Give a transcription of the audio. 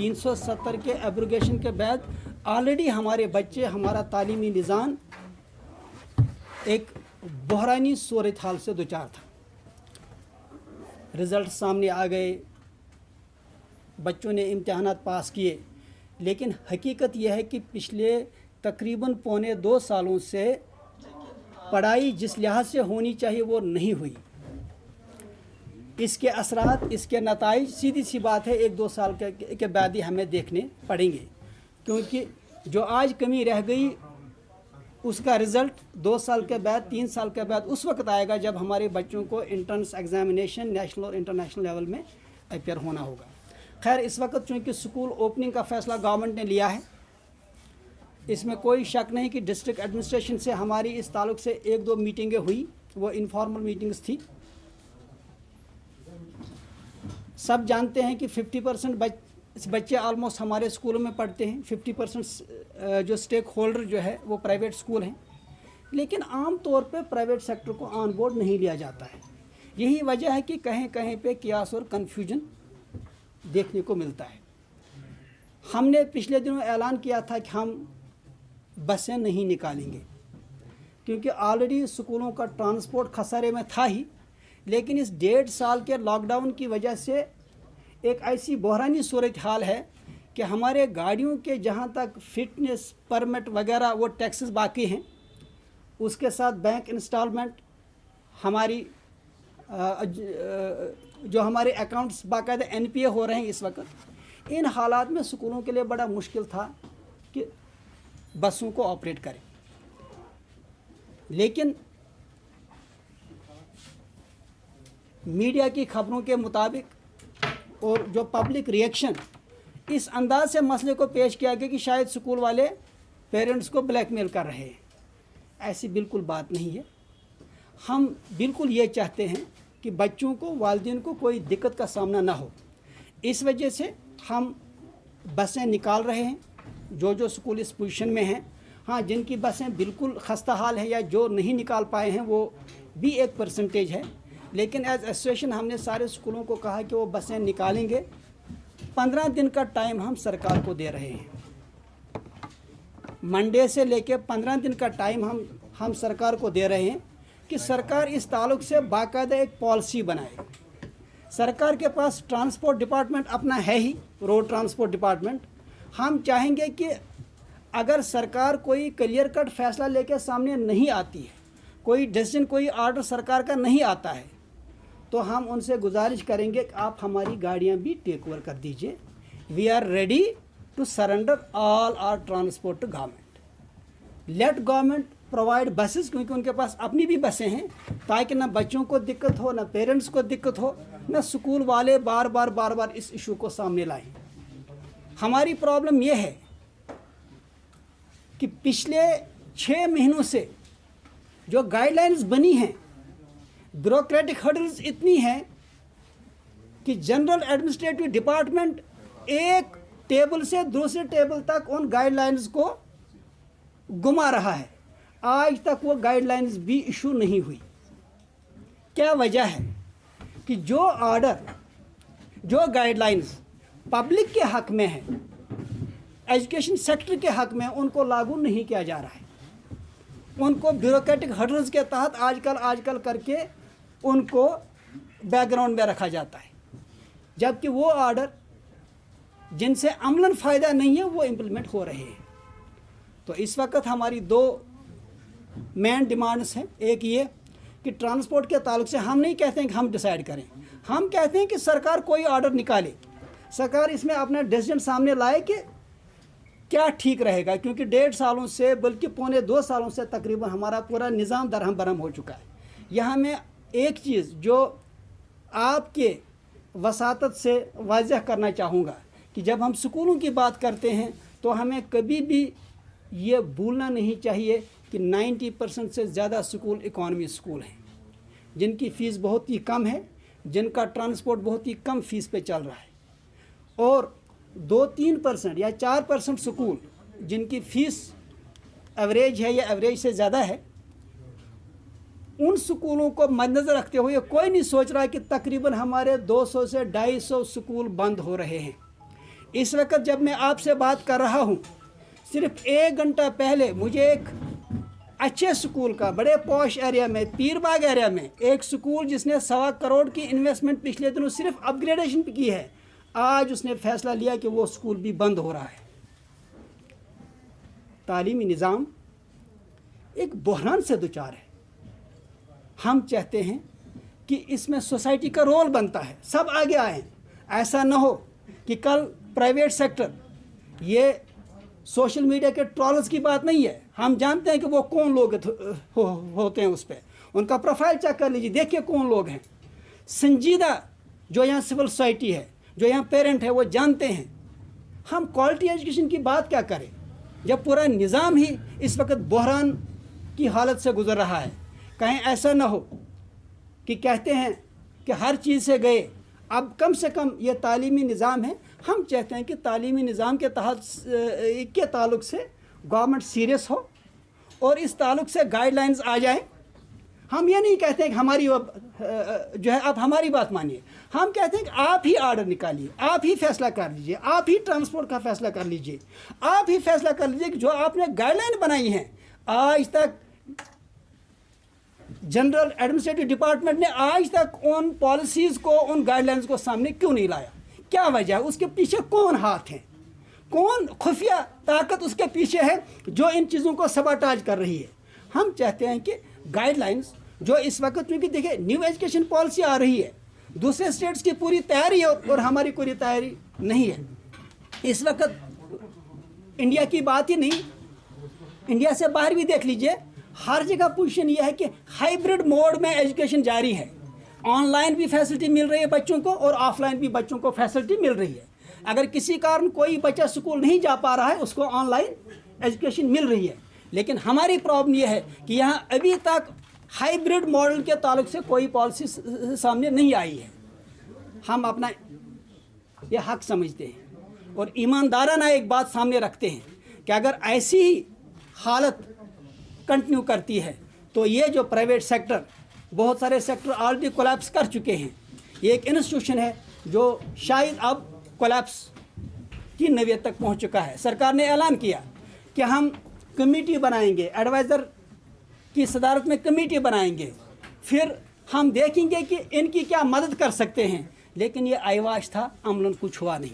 370 के एब्रोगेशन के बाद ऑलरेडी हमारे बच्चे, हमारा तालीमी निज़ाम एक बहरानी सूरत हाल से दुचार था। रिज़ल्ट सामने आ गए, बच्चों ने इम्तहानात पास किए, लेकिन हकीकत यह है कि पिछले तकरीबन पौने 2 सालों से पढ़ाई जिस लिहाज से होनी चाहिए वो नहीं हुई। इसके असरात, इसके नताइज सीधी सी बात है 1-2 साल के बाद ही हमें देखने पड़ेंगे, क्योंकि जो आज कमी रह गई उसका रिज़ल्ट 2 साल के बाद, 3 साल के बाद उस वक्त आएगा जब हमारे बच्चों को इंट्रेंस एग्जामिनेशन नेशनल और इंटरनेशनल लेवल में अपेयर होना होगा। खैर, इस वक्त चूँकि स्कूल ओपनिंग का फ़ैसला गवर्नमेंट ने लिया है, इसमें कोई शक नहीं कि डिस्ट्रिक्ट एडमिनिस्ट्रेशन से हमारी इस ताल्लुक से 1-2 मीटिंगें हुई, वो इनफॉर्मल मीटिंग्स थी। सब जानते हैं कि 50% बच्चे ऑलमोस्ट हमारे स्कूलों में पढ़ते हैं, 50% जो स्टेक होल्डर जो है वो प्राइवेट स्कूल हैं, लेकिन आम तौर पे प्राइवेट सेक्टर को ऑन बोर्ड नहीं लिया जाता है। यही वजह है कि कहीं कहीं पे कियास और कन्फ्यूजन देखने को मिलता है। हमने पिछले दिनों ऐलान किया था कि हम बसें नहीं निकालेंगे, क्योंकि ऑलरेडी स्कूलों का ट्रांसपोर्ट खसारे में था ही, लेकिन इस 1.5 साल के लॉकडाउन की वजह से एक ऐसी बहरानी सूरत हाल है कि हमारे गाड़ियों के जहाँ तक फिटनेस परमिट वगैरह वो टैक्सेस बाकी हैं, उसके साथ बैंक इंस्टॉलमेंट, हमारी जो हमारे अकाउंट्स बाकायदा NPA हो रहे हैं इस वक्त। इन हालात में स्कूलों के लिए बड़ा मुश्किल था कि बसों को ऑपरेट करें, लेकिन मीडिया की खबरों के मुताबिक और जो पब्लिक रिएक्शन, इस अंदाज से मसले को पेश किया गया कि शायद स्कूल वाले पेरेंट्स को ब्लैकमेल कर रहे हैं। ऐसी बिल्कुल बात नहीं है। हम बिल्कुल ये चाहते हैं कि बच्चों को, वालिदैन को कोई दिक्कत का सामना ना हो। इस वजह से हम बसें निकाल रहे हैं जो स्कूल इस पोजीशन में हैं। हाँ, जिनकी बसें बिल्कुल खस्ता हाल है या जो नहीं निकाल पाए हैं वो भी एक परसेंटेज है, लेकिन एज एसोसिएशन हमने सारे स्कूलों को कहा कि वो बसें निकालेंगे। 15 दिन का टाइम हम सरकार को दे रहे हैं। मंडे से लेके 15 दिन का टाइम हम सरकार को दे रहे हैं कि सरकार इस ताल्लुक से बाकायदा एक पॉलिसी बनाए। सरकार के पास ट्रांसपोर्ट डिपार्टमेंट अपना है ही, रोड ट्रांसपोर्ट डिपार्टमेंट। हम चाहेंगे कि अगर सरकार कोई क्लियर कट फैसला लेके सामने नहीं आती है, कोई डिसीजन, कोई आर्डर सरकार का नहीं आता है, तो हम उनसे गुजारिश करेंगे कि आप हमारी गाड़ियां भी टेक ओवर कर दीजिए। We are ready to surrender all our transport to government. Let government provide buses, क्योंकि उनके पास अपनी भी बसें हैं, ताकि ना बच्चों को दिक्कत हो, ना पेरेंट्स को दिक्कत हो, ना स्कूल वाले बार बार इस इशू को सामने लाएं। हमारी प्रॉब्लम यह है कि पिछले 6 महीनों से जो गाइडलाइंस बनी हैं, ब्यूरोक्रेटिक हर्डल्स इतनी हैं कि जनरल एडमिनिस्ट्रेटिव डिपार्टमेंट एक टेबल से दूसरे टेबल तक उन गाइडलाइंस को घुमा रहा है। आज तक वो गाइडलाइंस भी इशू नहीं हुई। क्या वजह है कि जो ऑर्डर, जो गाइडलाइंस पब्लिक के हक में है, एजुकेशन सेक्टर के हक में, उनको लागू नहीं किया जा रहा है। उनको ब्यूरोक्रेटिक हर्डल्स के तहत आजकल करके उनको बैकग्राउंड में रखा जाता है, जबकि वो ऑर्डर जिनसे अमलन फ़ायदा नहीं है वो इम्प्लीमेंट हो रहे हैं। तो इस वक्त हमारी 2 मेन डिमांड्स हैं। एक ये कि ट्रांसपोर्ट के ताल्लुक से हम नहीं कहते हैं कि हम डिसाइड करें, हम कहते हैं कि सरकार कोई ऑर्डर निकाले, सरकार इसमें अपना डिसीजन सामने लाए कि क्या ठीक रहेगा, क्योंकि 1.5 सालों से, बल्कि पौने 2 सालों से तकरीबन हमारा पूरा निज़ाम दरहम बरहम हो चुका है। यहाँ मैं एक चीज़ जो आपके वसातत से वाज़ह करना चाहूँगा कि जब हम स्कूलों की बात करते हैं तो हमें कभी भी ये भूलना नहीं चाहिए कि 90% से ज़्यादा स्कूल इकॉनमी स्कूल हैं, जिनकी फ़ीस बहुत ही कम है, जिनका ट्रांसपोर्ट बहुत ही कम फ़ीस पे चल रहा है, और 2-3% या 4% स्कूल जिनकी फ़ीस एवरेज है या एवरेज से ज़्यादा है। उन स्कूलों को मद्देनज़र रखते हुए कोई नहीं सोच रहा है कि तकरीबन हमारे 200 से 250 स्कूल बंद हो रहे हैं। इस वक्त जब मैं आपसे बात कर रहा हूँ, सिर्फ 1 घंटा पहले मुझे एक अच्छे स्कूल का, बड़े पॉश एरिया में, पीरबाग एरिया में एक स्कूल जिसने 1.25 करोड़ की इन्वेस्टमेंट पिछले दिनों सिर्फ अपग्रेडेशन की है, आज उसने फैसला लिया कि वो स्कूल भी बंद हो रहा है। तालीमी निज़ाम एक बहरान से दुचार है। हम चाहते हैं कि इसमें सोसाइटी का रोल बनता है, सब आगे आएँ। ऐसा न हो कि कल प्राइवेट सेक्टर, ये सोशल मीडिया के ट्रॉल्स की बात नहीं है, हम जानते हैं कि वो कौन लोग होते हैं, उस पर उनका प्रोफाइल चेक कर लीजिए, देखिए कौन लोग हैं। संजीदा जो यहाँ सिविल सोसाइटी है, जो यहाँ पेरेंट है, वो जानते हैं। हम क्वालिटी एजुकेशन की बात क्या करें जब पूरा निज़ाम ही इस वक्त बहरान की हालत से गुजर रहा है। कहीं ऐसा ना हो कि कहते हैं कि हर चीज़ से गए, अब कम से कम ये तालीमी निज़ाम है। हम चाहते हैं कि तालीमी निज़ाम के तहत के ताल्लुक़ से गवर्नमेंट सीरियस हो और इस ताल्लुक़ से गाइडलाइंस आ जाए। हम ये नहीं कहते हैं कि हमारी जो है आप हमारी बात मानिए, हम कहते हैं कि आप ही आर्डर निकालिए, आप ही फैसला कर लीजिए, आप ही ट्रांसपोर्ट का फैसला कर लीजिए, आप ही फैसला कर लीजिए कि जो आपने गाइडलाइन बनाई हैं, आज तक जनरल एडमिनिस्ट्रेटिव डिपार्टमेंट ने आज तक उन पॉलिसीज़ को, उन गाइडलाइंस को सामने क्यों नहीं लाया? क्या वजह है? उसके पीछे कौन हाथ हैं? कौन खुफिया ताकत उसके पीछे है जो इन चीज़ों को सबटाज कर रही है? हम चाहते हैं कि गाइडलाइंस जो इस वक्त, क्योंकि देखिए न्यू एजुकेशन पॉलिसी आ रही है, दूसरे स्टेट्स की पूरी तैयारी है और हमारी कोई तैयारी नहीं है। इस वक्त इंडिया की बात ही नहीं, इंडिया से बाहर भी देख लीजिए, हर जगह पोजीशन ये है कि हाइब्रिड मोड में एजुकेशन जारी है। ऑनलाइन भी फैसिलिटी मिल रही है बच्चों को और ऑफलाइन भी बच्चों को फैसिलिटी मिल रही है। अगर किसी कारण कोई बच्चा स्कूल नहीं जा पा रहा है, उसको ऑनलाइन एजुकेशन मिल रही है। लेकिन हमारी प्रॉब्लम यह है कि यहाँ अभी तक हाइब्रिड मॉडल के ताल्लुक से कोई पॉलिसी सामने नहीं आई है। हम अपना ये हक समझते हैं और ईमानदाराना एक बात सामने रखते हैं कि अगर ऐसी ही हालत कंटिन्यू करती है तो ये जो प्राइवेट सेक्टर, बहुत सारे सेक्टर ऑलरेडी कोलैप्स कर चुके हैं। ये एक इंस्टीट्यूशन है जो शायद अब कोलैप्स की नौबत तक पहुंच चुका है। सरकार ने ऐलान किया कि हम कमेटी बनाएंगे, एडवाइज़र की सदारत में कमेटी बनाएंगे, फिर हम देखेंगे कि इनकी क्या मदद कर सकते हैं। लेकिन ये आइवाश था, अमलन कुछ हुआ नहीं।